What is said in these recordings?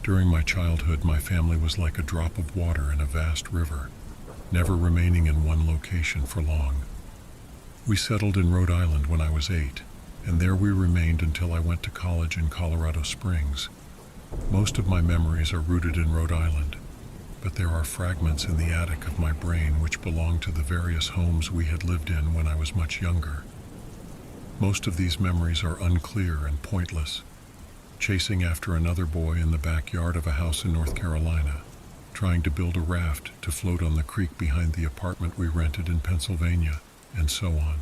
During my childhood, my family was like a drop of water in a vast river, never remaining in one location for long. We settled in Rhode Island when I was 8, and there we remained until I went to college in Colorado Springs. Most of my memories are rooted in Rhode Island, but there are fragments in the attic of my brain which belong to the various homes we had lived in when I was much younger. Most of these memories are unclear and pointless. Chasing after another boy in the backyard of a house in North Carolina, trying to build a raft to float on the creek behind the apartment we rented in Pennsylvania, and so on.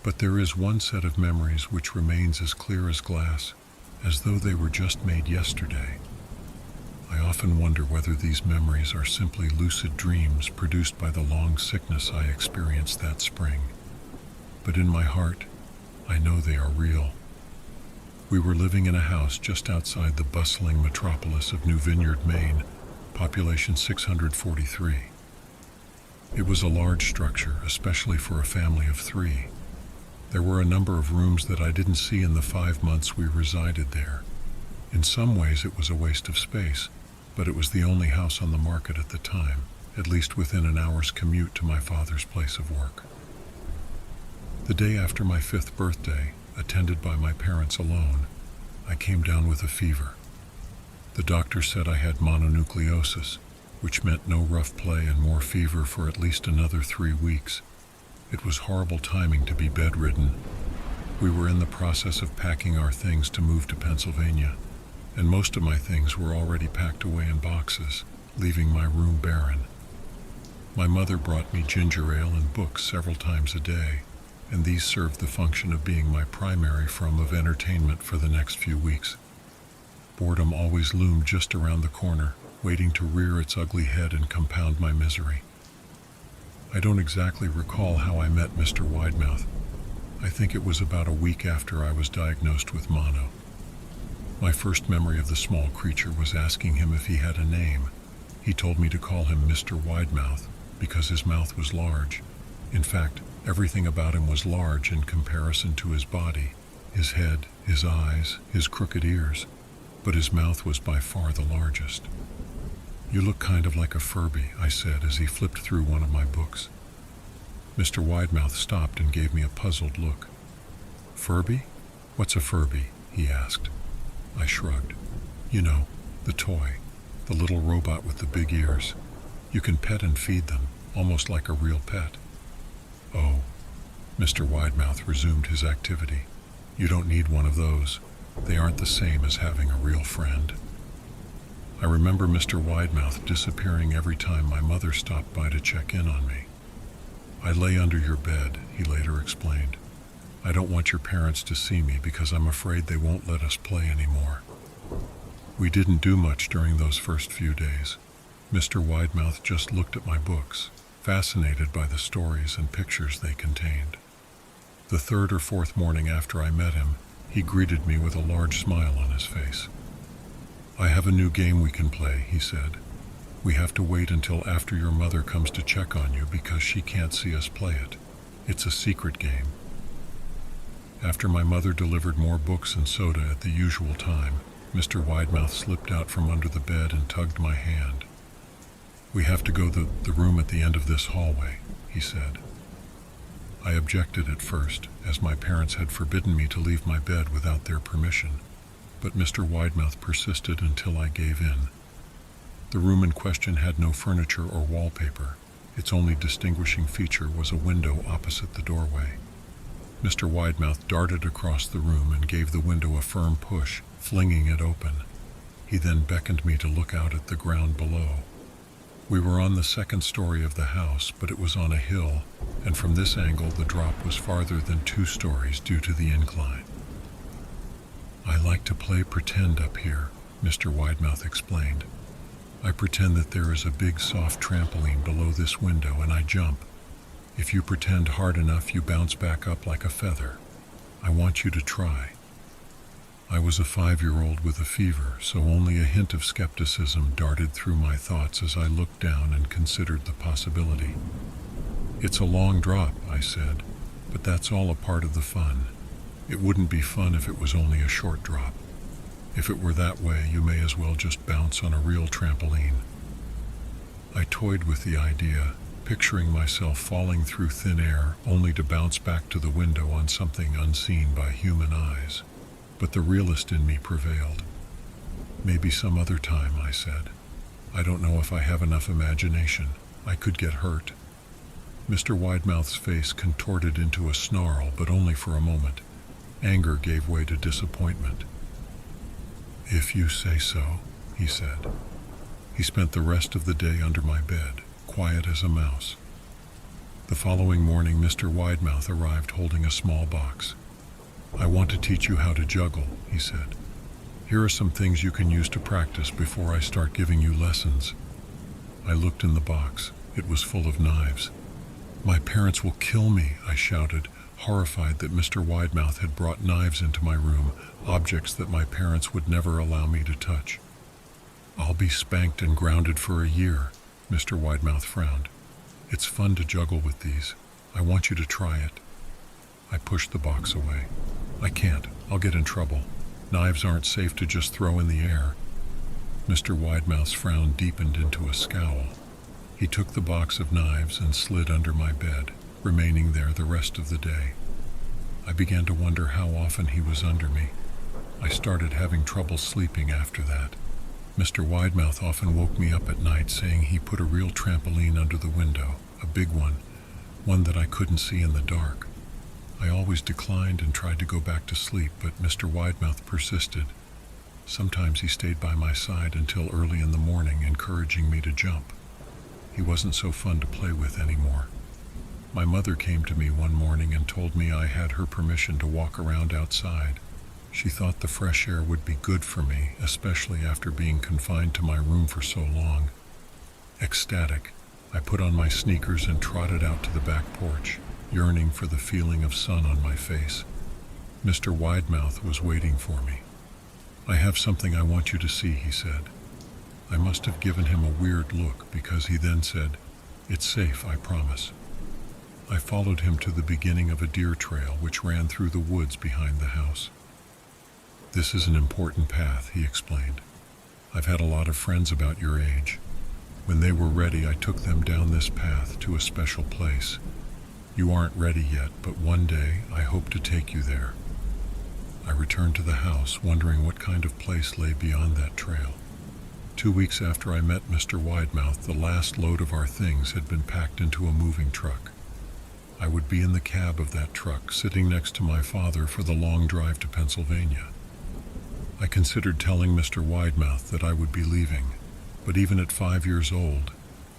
But there is one set of memories which remains as clear as glass, as though they were just made yesterday. I often wonder whether these memories are simply lucid dreams produced by the long sickness I experienced that spring. But in my heart, I know they are real. We were living in a house just outside the bustling metropolis of New Vineyard, Maine, population 643. It was a large structure, especially for a family of 3. There were a number of rooms that I didn't see in the 5 months we resided there. In some ways it was a waste of space, but it was the only house on the market at the time, at least within an hour's commute to my father's place of work. The day after my 5th birthday, attended by my parents alone, I came down with a fever. The doctor said I had mononucleosis, which meant no rough play and more fever for at least another 3 weeks. It was horrible timing to be bedridden. We were in the process of packing our things to move to Pennsylvania, and most of my things were already packed away in boxes, leaving my room barren. My mother brought me ginger ale and books several times a day, and these served the function of being my primary form of entertainment for the next few weeks. Boredom always loomed just around the corner, waiting to rear its ugly head and compound my misery. I don't exactly recall how I met Mr. Widemouth. I think it was about a week after I was diagnosed with mono. My first memory of the small creature was asking him if he had a name. He told me to call him Mr. Widemouth because his mouth was large. In fact, everything about him was large in comparison to his body, his head, his eyes, his crooked ears, but his mouth was by far the largest. "You look kind of like a Furby," I said as he flipped through one of my books. Mr. Widemouth stopped and gave me a puzzled look. "Furby? What's a Furby?" he asked. I shrugged. "You know, the toy, the little robot with the big ears. You can pet and feed them, almost like a real pet." "Oh," Mr. Widemouth resumed his activity. "You don't need one of those. They aren't the same as having a real friend." I remember Mr. Widemouth disappearing every time my mother stopped by to check in on me. "I lay under your bed," he later explained. "I don't want your parents to see me because I'm afraid they won't let us play anymore." We didn't do much during those first few days. Mr. Widemouth just looked at my books, fascinated by the stories and pictures they contained. The 3rd or 4th morning after I met him, he greeted me with a large smile on his face. "I have a new game we can play," he said. "We have to wait until after your mother comes to check on you because she can't see us play it. It's a secret game." After my mother delivered more books and soda at the usual time, Mr. Widemouth slipped out from under the bed and tugged my hand. "We have to go to the room at the end of this hallway," he said. I objected at first, as my parents had forbidden me to leave my bed without their permission, but Mr. Widemouth persisted until I gave in. The room in question had no furniture or wallpaper. Its only distinguishing feature was a window opposite the doorway. Mr. Widemouth darted across the room and gave the window a firm push, flinging it open. He then beckoned me to look out at the ground below. We were on the 2nd story of the house, but it was on a hill, and from this angle the drop was farther than 2 stories due to the incline. "I like to play pretend up here," Mr. Widemouth explained. "I pretend that there is a big soft trampoline below this window and I jump. If you pretend hard enough, you bounce back up like a feather. I want you to try." I was a 5-year-old with a fever, so only a hint of skepticism darted through my thoughts as I looked down and considered the possibility. "It's a long drop," I said, "but that's all a part of the fun. It wouldn't be fun if it was only a short drop." If it were that way, you may as well just bounce on a real trampoline. I toyed with the idea, picturing myself falling through thin air only to bounce back to the window on something unseen by human eyes. But the realist in me prevailed. Maybe some other time, I said. I don't know if I have enough imagination. I could get hurt. Mr. Widemouth's face contorted into a snarl, but only for a moment. Anger gave way to disappointment. If you say so, he said. He spent the rest of the day under my bed, quiet as a mouse. The following morning, Mr. Widemouth arrived holding a small box. I want to teach you how to juggle, he said. Here are some things you can use to practice before I start giving you lessons. I looked in the box. It was full of knives. My parents will kill me, I shouted, horrified that Mr. Widemouth had brought knives into my room, objects that my parents would never allow me to touch. I'll be spanked and grounded for a year, Mr. Widemouth frowned. It's fun to juggle with these. I want you to try it. I pushed the box away. I can't. I'll get in trouble. Knives aren't safe to just throw in the air. Mr. Widemouth's frown deepened into a scowl. He took the box of knives and slid under my bed, remaining there the rest of the day. I began to wonder how often he was under me. I started having trouble sleeping after that. Mr. Widemouth often woke me up at night saying he put a real trampoline under the window, a big one that I couldn't see in the dark. I always declined and tried to go back to sleep, but Mr. Widemouth persisted. Sometimes he stayed by my side until early in the morning, encouraging me to jump. He wasn't so fun to play with anymore. My mother came to me one morning and told me I had her permission to walk around outside. She thought the fresh air would be good for me, especially after being confined to my room for so long. Ecstatic, I put on my sneakers and trotted out to the back porch, yearning for the feeling of sun on my face. Mr. Widemouth was waiting for me. I have something I want you to see, he said. I must have given him a weird look because he then said, It's safe, I promise. I followed him to the beginning of a deer trail which ran through the woods behind the house. This is an important path, he explained. I've had a lot of friends about your age. When they were ready, I took them down this path to a special place. You aren't ready yet, but one day I hope to take you there. I returned to the house, wondering what kind of place lay beyond that trail. 2 weeks after I met Mr. Widemouth, the last load of our things had been packed into a moving truck. I would be in the cab of that truck, sitting next to my father for the long drive to Pennsylvania. I considered telling Mr. Widemouth that I would be leaving, but even at 5 years old,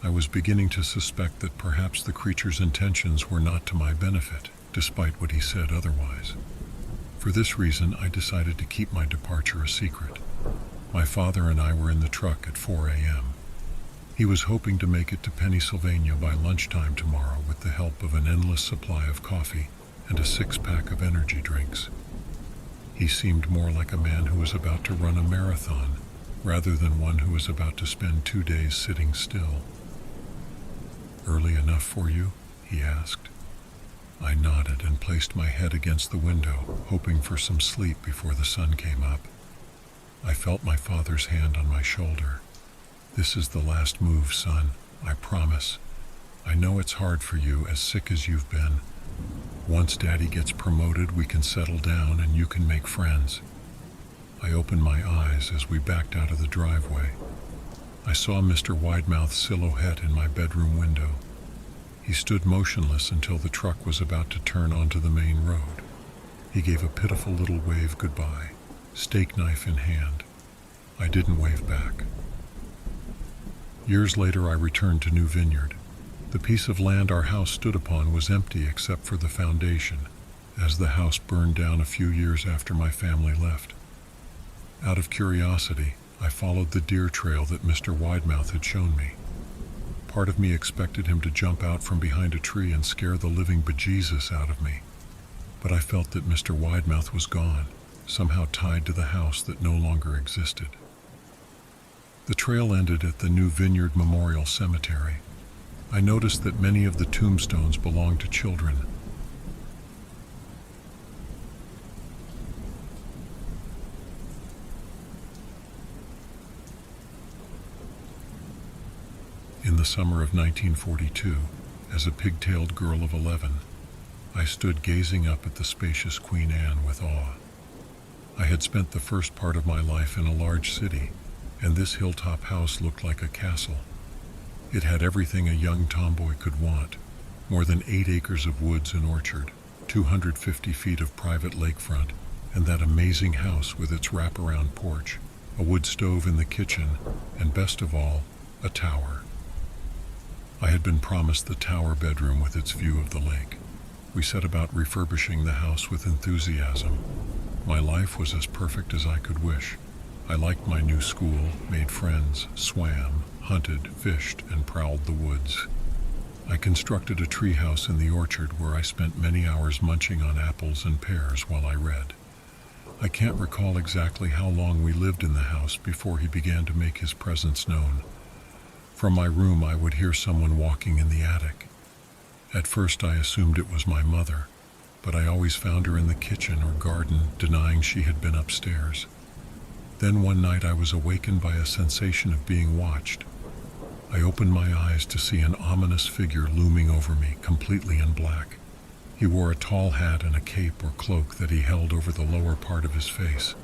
I was beginning to suspect that perhaps the creature's intentions were not to my benefit, despite what he said otherwise. For this reason, I decided to keep my departure a secret. My father and I were in the truck at 4 a.m. He was hoping to make it to Pennsylvania by lunchtime tomorrow with the help of an endless supply of coffee and a 6-pack of energy drinks. He seemed more like a man who was about to run a marathon, rather than one who was about to spend 2 days sitting still. Early enough for you? He asked. I nodded and placed my head against the window, hoping for some sleep before the sun came up. I felt my father's hand on my shoulder. This is the last move, son, I promise. I know it's hard for you, as sick as you've been. Once Daddy gets promoted, we can settle down and you can make friends. I opened my eyes as we backed out of the driveway. I saw Mr. Widemouth's silhouette in my bedroom window. He stood motionless until the truck was about to turn onto the main road. He gave a pitiful little wave goodbye, steak knife in hand. I didn't wave back. Years later, I returned to New Vineyard. The piece of land our house stood upon was empty except for the foundation, as the house burned down a few years after my family left. Out of curiosity, I followed the deer trail that Mr. Widemouth had shown me. Part of me expected him to jump out from behind a tree and scare the living bejesus out of me. But I felt that Mr. Widemouth was gone, somehow tied to the house that no longer existed. The trail ended at the New Vineyard Memorial Cemetery. I noticed that many of the tombstones belonged to children. the summer of 1942, as a pigtailed girl of 11, I stood gazing up at the spacious Queen Anne with awe. I had spent the first part of my life in a large city, and this hilltop house looked like a castle. It had everything a young tomboy could want: more than 8 acres of woods and orchard, 250 feet of private lakefront, and that amazing house with its wraparound porch, a wood stove in the kitchen, and best of all, a tower. I had been promised the tower bedroom with its view of the lake. We set about refurbishing the house with enthusiasm. My life was as perfect as I could wish. I liked my new school, made friends, swam, hunted, fished, and prowled the woods. I constructed a treehouse in the orchard where I spent many hours munching on apples and pears while I read. I can't recall exactly how long we lived in the house before he began to make his presence known. From my room I would hear someone walking in the attic. At first I assumed it was my mother, but I always found her in the kitchen or garden, denying she had been upstairs. Then one night I was awakened by a sensation of being watched. I opened my eyes to see an ominous figure looming over me, completely in black. He wore a tall hat and a cape or cloak that he held over the lower part of his face.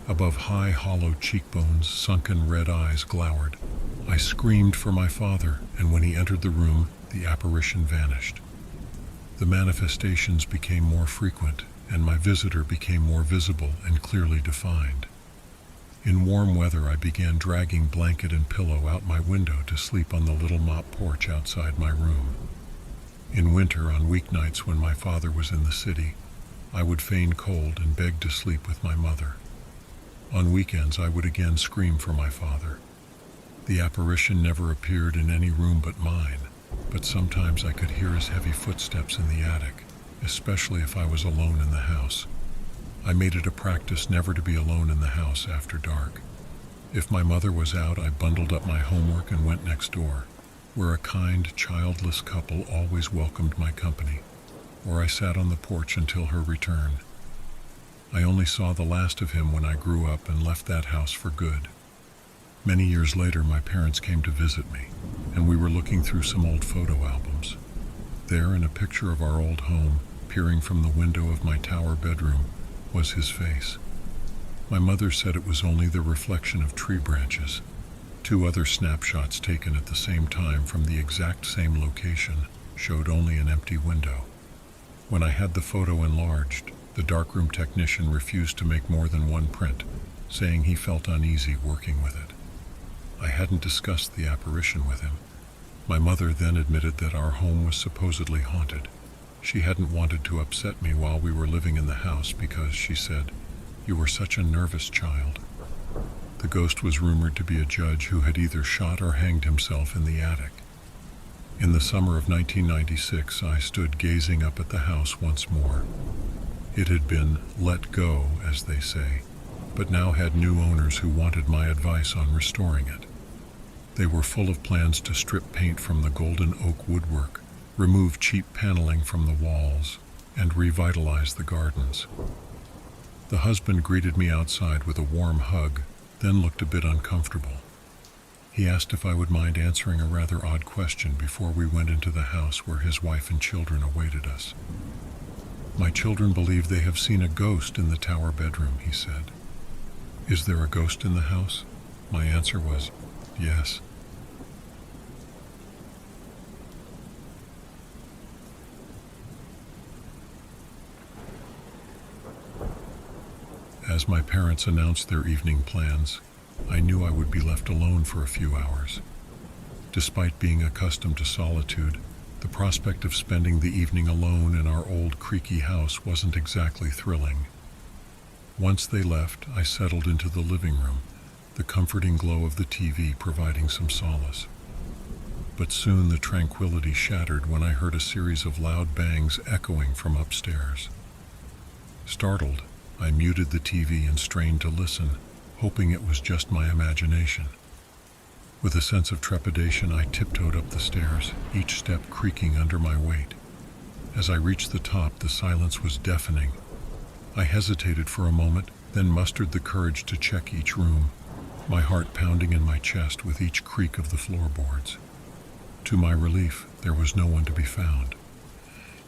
Above high, hollow cheekbones, sunken red eyes glowered. I screamed for my father, and when he entered the room, the apparition vanished. The manifestations became more frequent, and my visitor became more visible and clearly defined. In warm weather, I began dragging blanket and pillow out my window to sleep on the little mop porch outside my room. In winter, on weeknights when my father was in the city, I would feign cold and beg to sleep with my mother. On weekends, I would again scream for my father. The apparition never appeared in any room but mine, but sometimes I could hear his heavy footsteps in the attic, especially if I was alone in the house. I made it a practice never to be alone in the house after dark. If my mother was out, I bundled up my homework and went next door, where a kind, childless couple always welcomed my company, or I sat on the porch until her return. I only saw the last of him when I grew up and left that house for good. Many years later, my parents came to visit me, and we were looking through some old photo albums. There, in a picture of our old home, peering from the window of my tower bedroom, was his face. My mother said it was only the reflection of tree branches. 2 other snapshots taken at the same time from the exact same location showed only an empty window. When I had the photo enlarged, the darkroom technician refused to make more than one print, saying he felt uneasy working with it. I hadn't discussed the apparition with him. My mother then admitted that our home was supposedly haunted. She hadn't wanted to upset me while we were living in the house because, she said, "You were such a nervous child." The ghost was rumored to be a judge who had either shot or hanged himself in the attic. In the summer of 1996, I stood gazing up at the house once more. It had been let go, as they say, but now had new owners who wanted my advice on restoring it. They were full of plans to strip paint from the golden oak woodwork, remove cheap paneling from the walls, and revitalize the gardens. The husband greeted me outside with a warm hug, then looked a bit uncomfortable. He asked if I would mind answering a rather odd question before we went into the house where his wife and children awaited us. "My children believe they have seen a ghost in the tower bedroom," he said. "Is there a ghost in the house?" My answer was, "Yes." As my parents announced their evening plans, I knew I would be left alone for a few hours. Despite being accustomed to solitude, the prospect of spending the evening alone in our old creaky house wasn't exactly thrilling. Once they left, I settled into the living room, the comforting glow of the TV providing some solace. But soon the tranquility shattered when I heard a series of loud bangs echoing from upstairs. Startled, I muted the TV and strained to listen, hoping it was just my imagination. With a sense of trepidation, I tiptoed up the stairs, each step creaking under my weight. As I reached the top, the silence was deafening. I hesitated for a moment, then mustered the courage to check each room, my heart pounding in my chest with each creak of the floorboards. To my relief, there was no one to be found.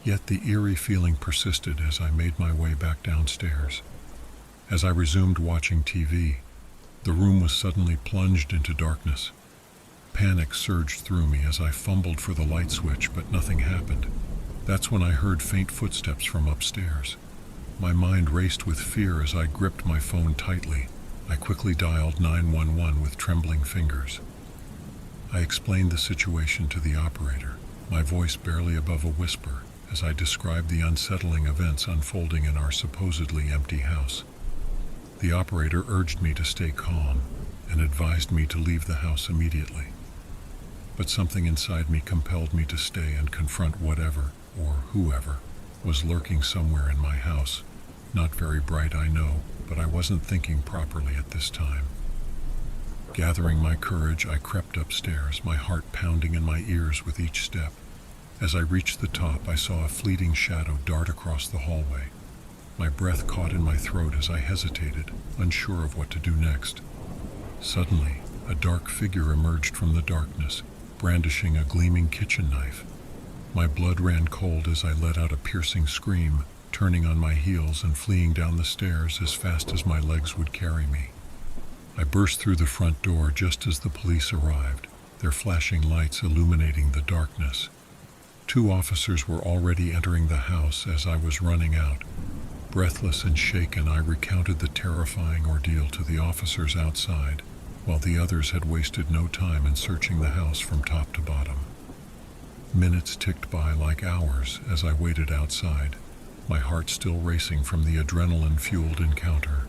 Yet the eerie feeling persisted as I made my way back downstairs. As I resumed watching TV, the room was suddenly plunged into darkness. Panic surged through me as I fumbled for the light switch, but nothing happened. That's when I heard faint footsteps from upstairs. My mind raced with fear as I gripped my phone tightly. I quickly dialed 911 with trembling fingers. I explained the situation to the operator, my voice barely above a whisper, as I described the unsettling events unfolding in our supposedly empty house. The operator urged me to stay calm and advised me to leave the house immediately. But something inside me compelled me to stay and confront whatever, or whoever, was lurking somewhere in my house. Not very bright, I know, but I wasn't thinking properly at this time. Gathering my courage, I crept upstairs, my heart pounding in my ears with each step. As I reached the top, I saw a fleeting shadow dart across the hallway. My breath caught in my throat as I hesitated, unsure of what to do next. Suddenly, a dark figure emerged from the darkness, brandishing a gleaming kitchen knife. My blood ran cold as I let out a piercing scream, turning on my heels and fleeing down the stairs as fast as my legs would carry me. I burst through the front door just as the police arrived, their flashing lights illuminating the darkness. 2 officers were already entering the house as I was running out. Breathless and shaken, I recounted the terrifying ordeal to the officers outside, while the others had wasted no time in searching the house from top to bottom. Minutes ticked by like hours as I waited outside, my heart still racing from the adrenaline-fueled encounter.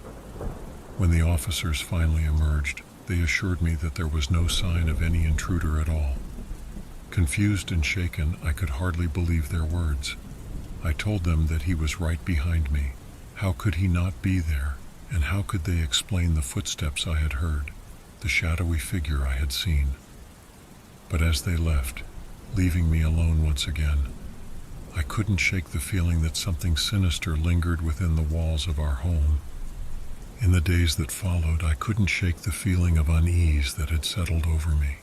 When the officers finally emerged, they assured me that there was no sign of any intruder at all. Confused and shaken, I could hardly believe their words. I told them that he was right behind me. How could he not be there? And how could they explain the footsteps I had heard, the shadowy figure I had seen? But as they left, leaving me alone once again, I couldn't shake the feeling that something sinister lingered within the walls of our home. In the days that followed, I couldn't shake the feeling of unease that had settled over me.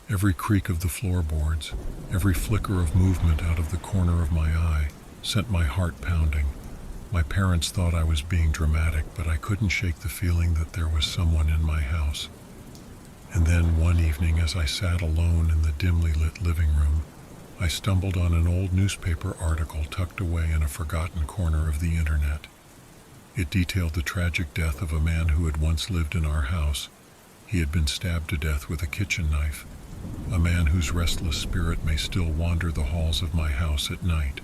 Every creak of the floorboards, every flicker of movement out of the corner of my eye, sent my heart pounding. My parents thought I was being dramatic, but I couldn't shake the feeling that there was someone in my house. And then one evening, as I sat alone in the dimly lit living room, I stumbled on an old newspaper article tucked away in a forgotten corner of the internet. It detailed the tragic death of a man who had once lived in our house. He had been stabbed to death with a kitchen knife, a man whose restless spirit may still wander the halls of my house at night.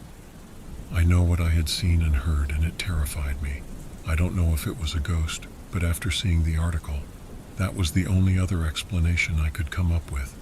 I know what I had seen and heard, and it terrified me. I don't know if it was a ghost, but after seeing the article, that was the only other explanation I could come up with.